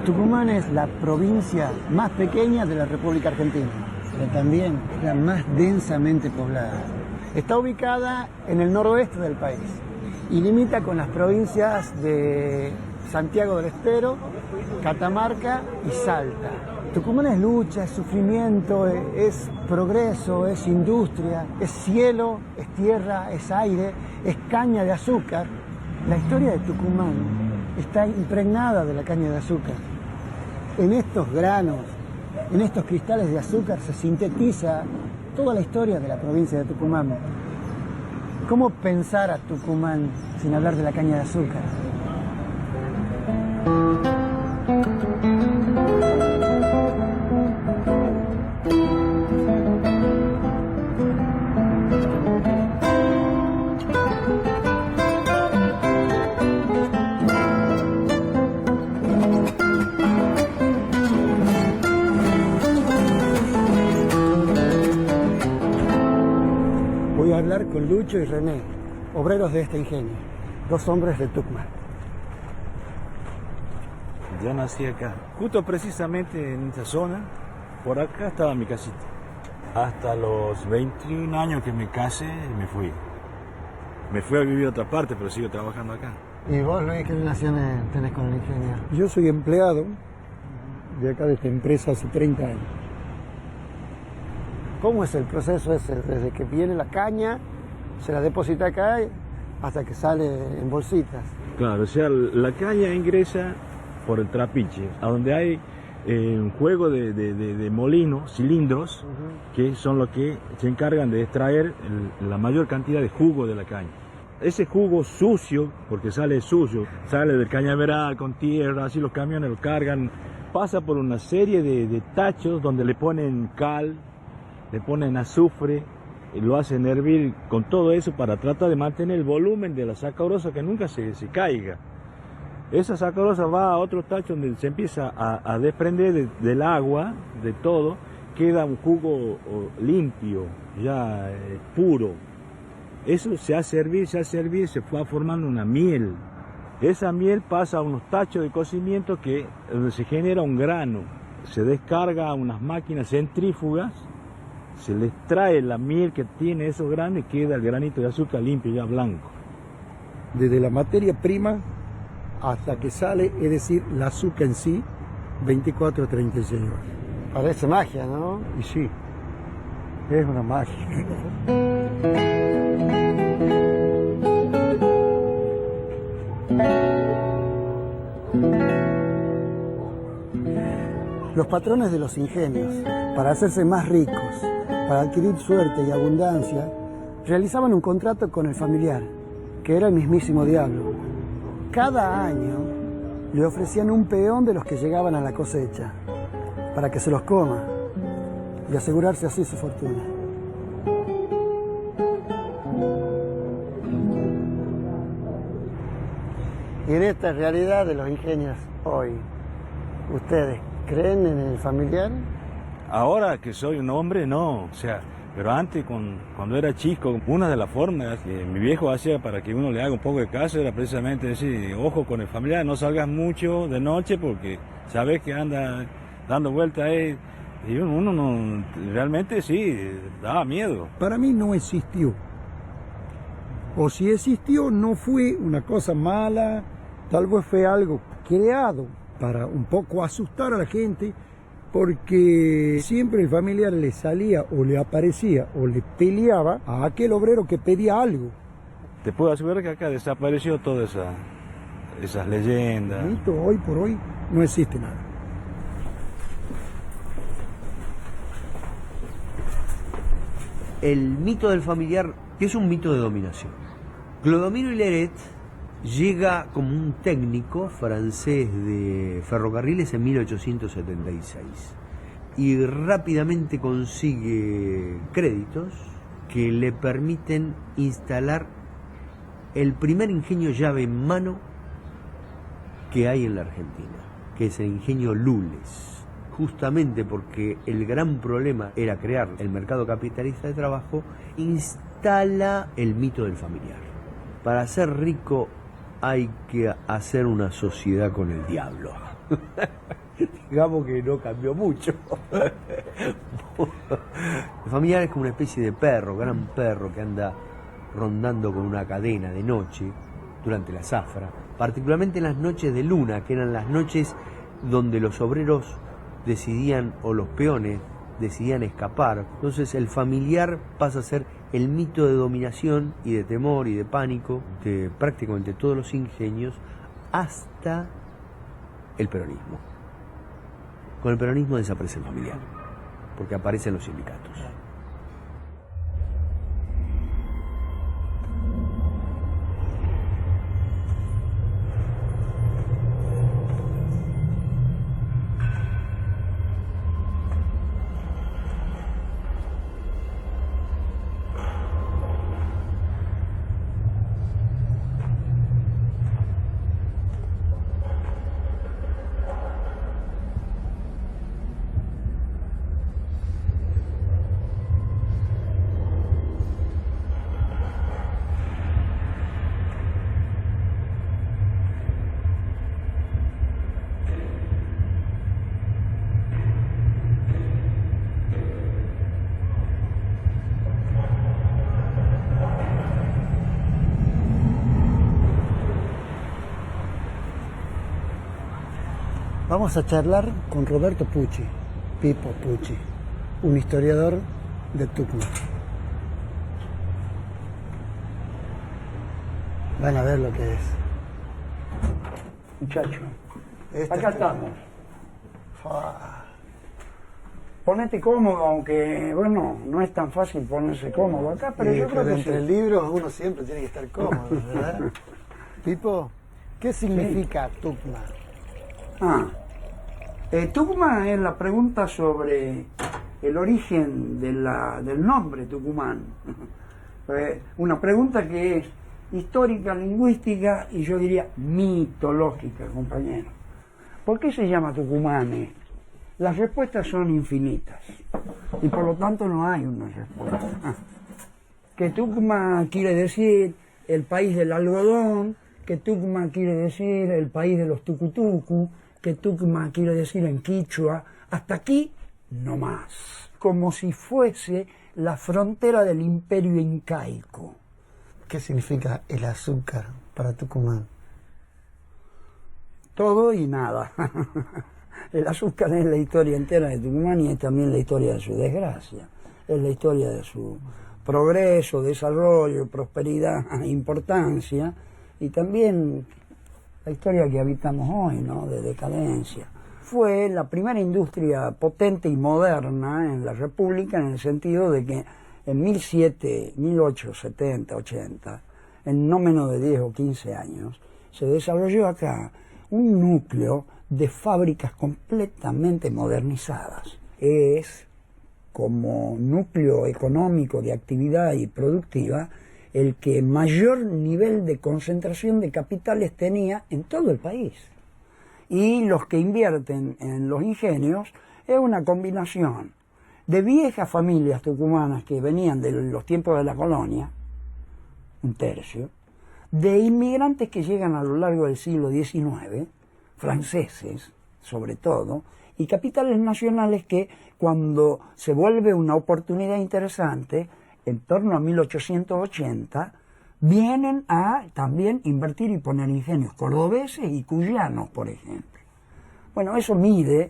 Tucumán es la provincia más pequeña de la República Argentina, pero también la más densamente poblada. Está ubicada en el noroeste del país y limita con las provincias de Santiago del Estero, Catamarca y Salta. Tucumán es lucha, es sufrimiento, es progreso, es industria, es cielo, es tierra, es aire, es caña de azúcar. La historia de Tucumán está impregnada de la caña de azúcar. En estos granos, en estos cristales de azúcar se sintetiza toda la historia de la provincia de Tucumán. ¿Cómo pensar a Tucumán sin hablar de la caña de azúcar? Voy a hablar con Lucho y René, obreros de este ingenio, dos hombres de Tucumán. Yo nací acá, justo precisamente en esta zona, por acá estaba mi casita. Hasta los 21 años que me casé, me fui. Me fui a vivir a otra parte, pero sigo trabajando acá. ¿Y vos, Luis, qué relaciones tenés con el ingenio? Yo soy empleado de acá de esta empresa hace 30 años. ¿Cómo es el proceso ese? Desde que viene la caña, se la deposita acá hasta que sale en bolsitas. Claro, o sea, la caña ingresa por el trapiche, a donde hay un juego de molinos, cilindros, que son los que se encargan de extraer la mayor cantidad de jugo de la caña. Ese jugo sucio, porque sale sucio, sale del cañaveral con tierra, así los camiones lo cargan, pasa por una serie de tachos donde le ponen cal, le ponen azufre, y lo hacen hervir con todo eso para tratar de mantener el volumen de la sacarosa que nunca se caiga. Esa sacarosa va a otro tacho donde se empieza a desprender del agua, de todo, queda un jugo limpio, ya puro. Eso se hace hervir, se va formando una miel. Esa miel pasa a unos tachos de cocimiento donde se genera un grano. Se descarga a unas máquinas centrífugas, se le extrae la miel que tiene esos granos y queda el granito de azúcar limpio, ya blanco. Desde la materia prima hasta que sale, es decir, la azúcar en sí, 24 a 36 horas. Parece magia, ¿no? Y sí, es una magia. Los patrones de los ingenios, para hacerse más ricos, para adquirir suerte y abundancia, realizaban un contrato con el familiar, que era el mismísimo diablo. Cada año le ofrecían un peón de los que llegaban a la cosecha, para que se los coma y asegurarse así su fortuna. Y en esta realidad de los ingenios hoy, ¿ustedes creen en el familiar? Ahora que soy un hombre, no, o sea, pero antes, cuando era chico, una de las formas que mi viejo hacía para que uno le haga un poco de caso era precisamente decir, ojo con el familiar, no salgas mucho de noche porque sabes que anda dando vueltas ahí. Y uno no, realmente sí, daba miedo. Para mí no existió. O si existió, no fue una cosa mala, tal vez fue algo creado para un poco asustar a la gente, porque siempre el familiar le salía o le aparecía o le peleaba a aquel obrero que pedía algo. Te puedo asegurar que acá desapareció todas esas leyendas. Mito, hoy por hoy no existe nada. El mito del familiar es un mito de dominación. Clodomiro Hilleret llega como un técnico francés de ferrocarriles en 1876 y rápidamente consigue créditos que le permiten instalar el primer ingenio llave en mano que hay en la Argentina, que es el ingenio Lules. Justamente porque el gran problema era crear el mercado capitalista de trabajo, instala el mito del familiar. Para ser rico hay que hacer una sociedad con el diablo. Digamos que no cambió mucho. El familiar es como una especie de perro, gran perro que anda rondando con una cadena de noche durante la zafra, particularmente en las noches de luna, que eran las noches donde los obreros decidían, o los peones decidían escapar. Entonces el familiar pasa a ser el mito de dominación y de temor y de pánico de prácticamente todos los ingenios hasta el peronismo. Con el peronismo desaparece el familiar, porque aparecen los sindicatos. Vamos a charlar con Roberto Pucci, Pipo Pucci, un historiador de Tucumán. Van a ver lo que es. Muchacho, Esta acá es- estamos. Fua. Ponete cómodo, aunque, bueno, no es tan fácil ponerse cómodo acá, pero yo creo que entre sí. libros uno siempre tiene que estar cómodo, ¿verdad? Pipo, ¿qué significa Tucumán? Tucumán es la pregunta sobre el origen del nombre Tucumán. Una pregunta que es histórica, lingüística y yo diría mitológica, compañero. ¿Por qué se llama Tucumán? Las respuestas son infinitas y por lo tanto no hay una respuesta. Que Tucumán quiere decir el país del algodón, que Tucumán quiere decir el país de los tucutucu, que Tucumán quiere decir en quichua, hasta aquí no más, como si fuese la frontera del imperio incaico. ¿Qué significa el azúcar para Tucumán? Todo y nada. El azúcar es la historia entera de Tucumán y es también la historia de su desgracia, es la historia de su progreso, desarrollo, prosperidad, importancia y también la historia que habitamos hoy, ¿no?, de decadencia. Fue la primera industria potente y moderna en la República en el sentido de que en 1870, 80, en no menos de 10 o 15 años, se desarrolló acá un núcleo de fábricas completamente modernizadas. Es, como núcleo económico de actividad y productiva, el que mayor nivel de concentración de capitales tenía en todo el país. Y los que invierten en los ingenios es una combinación de viejas familias tucumanas que venían de los tiempos de la colonia, un tercio, de inmigrantes que llegan a lo largo del siglo XIX, franceses sobre todo, y capitales nacionales que cuando se vuelve una oportunidad interesante, en torno a 1880, vienen a también invertir y poner ingenios cordobeses y cuyanos, por ejemplo. Bueno, eso mide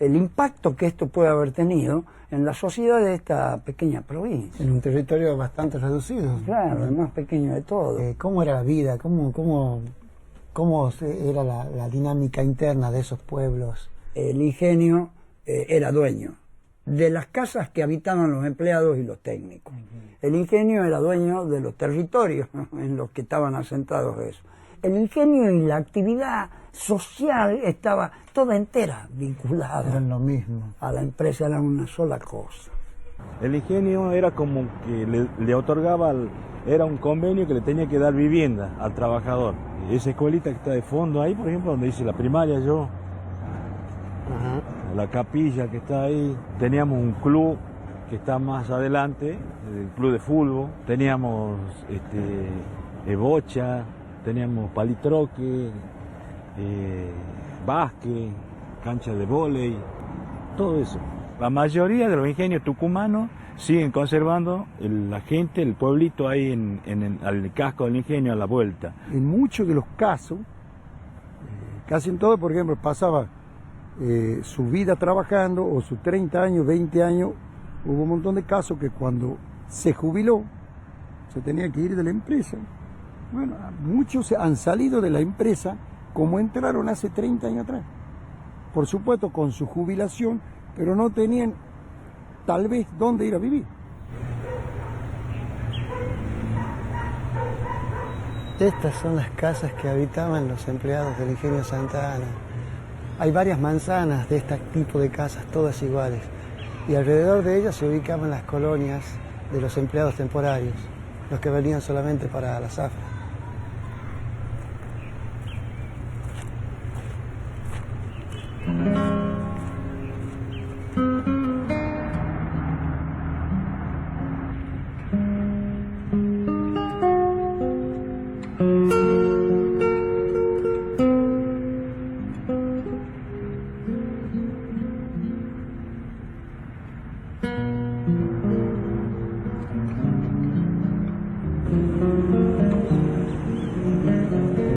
el impacto que esto puede haber tenido en la sociedad de esta pequeña provincia. En un territorio bastante reducido. Claro, el más pequeño de todo. ¿Cómo era la vida? ¿Cómo era la dinámica interna de esos pueblos? El ingenio era dueño de las casas que habitaban los empleados y los técnicos. El ingenio era dueño de los territorios en los que estaban asentados eso. El ingenio y la actividad social estaba toda entera vinculada Eran lo mismo. a la empresa, era una sola cosa. El ingenio era como que le otorgaba, era un convenio que le tenía que dar vivienda al trabajador. Esa escuelita que está de fondo ahí, por ejemplo, donde hice la primaria yo, la capilla que está ahí, teníamos un club que está más adelante, el club de fútbol, teníamos bocha, teníamos palitroque, básquet, cancha de vóley, todo eso. La mayoría de los ingenios tucumanos siguen conservando la gente, el pueblito ahí al casco del ingenio a la vuelta. En muchos de los casos, casi en todo, por ejemplo, pasaba su vida trabajando o sus 30 años, 20 años, hubo un montón de casos que cuando se jubiló, se tenía que ir de la empresa. Bueno, muchos han salido de la empresa como entraron hace 30 años atrás. Por supuesto, con su jubilación, pero no tenían tal vez dónde ir a vivir. Estas son las casas que habitaban los empleados del Ingenio Santa Ana. Hay varias manzanas de este tipo de casas, todas iguales. Y alrededor de ellas se ubicaban las colonias de los empleados temporarios, los que venían solamente para la zafra.